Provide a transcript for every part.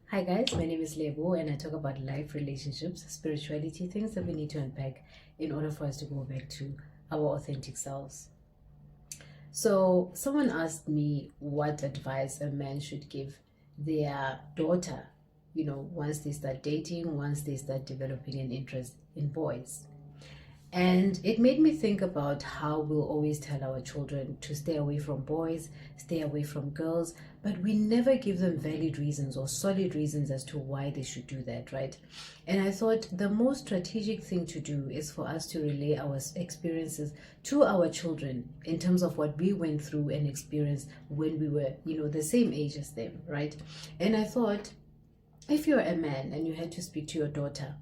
Hi guys, my name is Lebo and I talk about life, relationships, spirituality, things that we need to unpack in order for us to go back to our authentic selves. So, someone asked me what advice a man should give their daughter, once they start dating, once they start developing an interest in boys. And it made me think about how we'll always tell our children to stay away from boys, stay away from girls, but we never give them valid reasons or solid reasons as to why they should do that, right? And I thought the most strategic thing to do is for us to relay our experiences to our children in terms of what we went through and experienced when we were, the same age as them, right? And I thought, if you're a man and you had to speak to your daughter,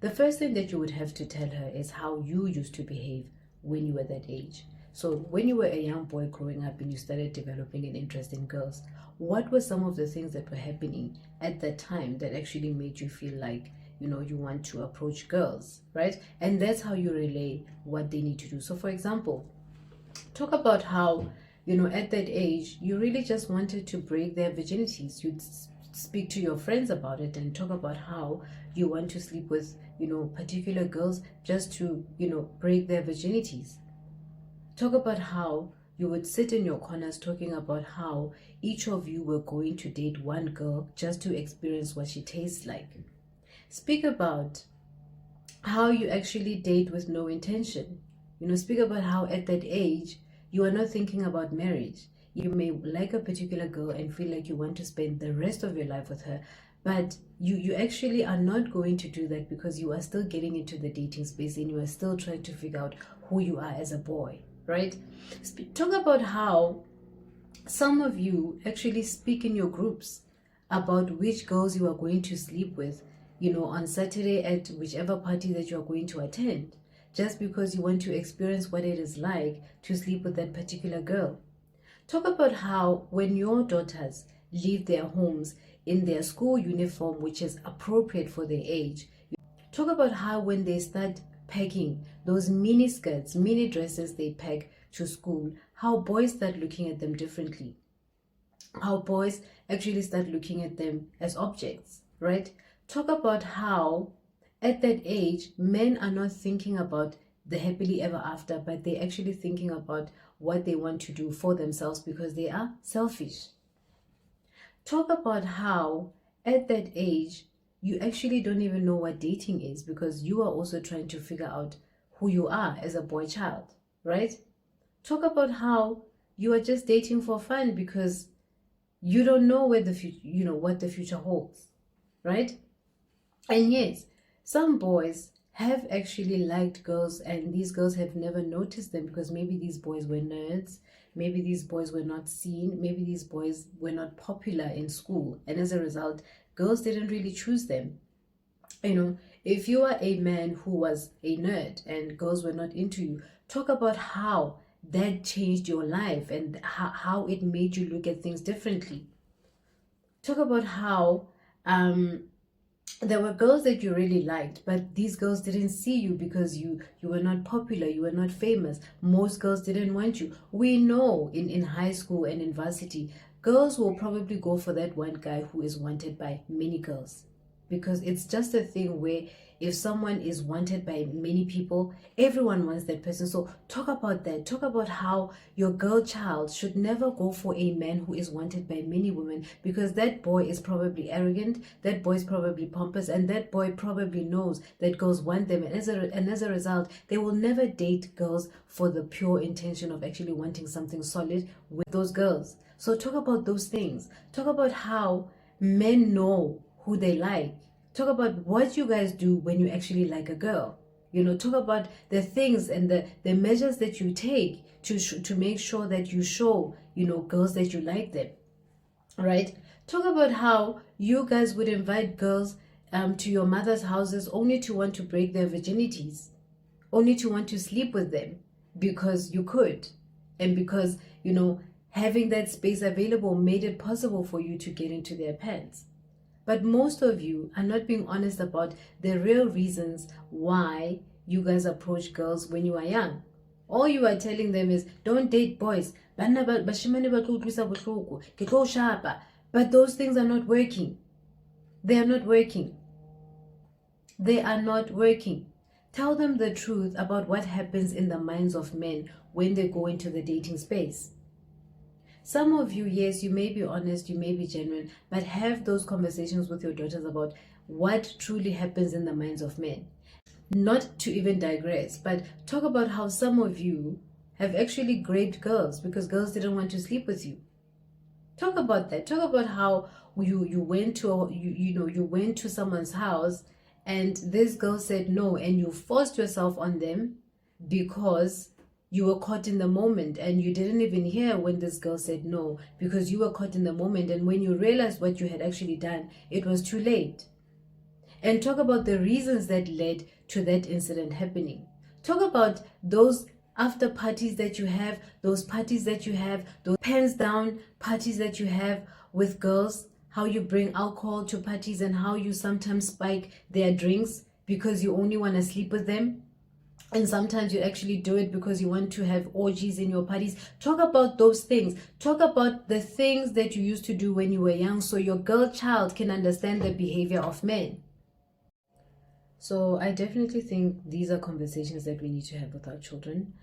the first thing that you would have to tell her is how you used to behave when you were that age. So when you were a young boy growing up and you started developing an interest in girls, what were some of the things that were happening at that time that actually made you feel like, you want to approach girls, right? And that's how you relay what they need to do. So for example, talk about how, at that age, you really just wanted to break their virginities. You'd speak to your friends about it and talk about how you want to sleep with particular girls just to break their virginities. Talk about how you would sit in your corners talking about how each of you were going to date one girl just to experience what she tastes like. Speak about how you actually date with no intention. Speak about how at that age you are not thinking about marriage. You may like a particular girl and feel like you want to spend the rest of your life with her, but you actually are not going to do that because you are still getting into the dating space and you are still trying to figure out who you are as a boy, right? Talk about how some of you actually speak in your groups about which girls you are going to sleep with, on Saturday at whichever party that you are going to attend, just because you want to experience what it is like to sleep with that particular girl. Talk about how when your daughters leave their homes in their school uniform, which is appropriate for their age, talk about how when they start packing those mini skirts, mini dresses they pack to school, how boys start looking at them differently, how boys actually start looking at them as objects, right? Talk about how at that age, men are not thinking about the happily ever after, but they're actually thinking about what they want to do for themselves because they are selfish. Talk about how at that age, you actually don't even know what dating is because you are also trying to figure out who you are as a boy child, right? Talk about how you are just dating for fun because you don't know where the future, what the future holds, right? And yes, some boys have actually liked girls and these girls have never noticed them because maybe these boys were nerds, maybe these boys were not seen, maybe these boys were not popular in school, and as a result girls didn't really choose them. If you are a man who was a nerd and girls were not into you, talk about how that changed your life and how it made you look at things differently. Talk about how there were girls that you really liked, but these girls didn't see you because you were not popular, you were not famous. Most girls didn't want you. We know in high school and in varsity, girls will probably go for that one guy who is wanted by many girls because it's just a thing where if someone is wanted by many people, everyone wants that person. So talk about that. Talk about how your girl child should never go for a man who is wanted by many women because that boy is probably arrogant, that boy is probably pompous, and that boy probably knows that girls want them. And as a result, they will never date girls for the pure intention of actually wanting something solid with those girls. So talk about those things. Talk about how men know who they like. Talk about what you guys do when you actually like a girl. Talk about the things and the measures that you take to make sure that you show, girls that you like them, right? Talk about how you guys would invite girls to your mother's houses only to want to break their virginities, only to want to sleep with them because you could, and because, having that space available made it possible for you to get into their pants. But most of you are not being honest about the real reasons why you guys approach girls when you are young. All you are telling them is, don't date boys. But those things are not working. They are not working. They are not working. Tell them the truth about what happens in the minds of men when they go into the dating space. Some of you, yes, you may be honest, you may be genuine, but have those conversations with your daughters about what truly happens in the minds of men. Not to even digress, but talk about how some of you have actually graped girls because girls didn't want to sleep with you. Talk about that. Talk about how you went to you went to someone's house and this girl said no, and you forced yourself on them because you were caught in the moment, and you didn't even hear when this girl said no because you were caught in the moment, and when you realized what you had actually done, it was too late. And talk about the reasons that led to that incident happening. Talk about those after parties that you have, those parties that you have, those pants down parties that you have with girls, how you bring alcohol to parties and how you sometimes spike their drinks because you only want to sleep with them. And sometimes you actually do it because you want to have orgies in your parties. Talk about those things. Talk about the things that you used to do when you were young so your girl child can understand the behavior of men. So I definitely think these are conversations that we need to have with our children.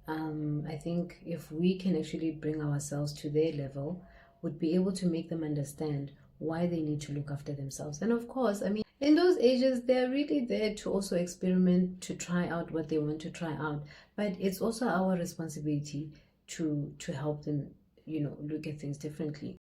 I think if we can actually bring ourselves to their level, would be able to make them understand why they need to look after themselves. And of course, I mean, in those ages, they're really there to also experiment, to try out what they want to try out. But it's also our responsibility to help them, look at things differently.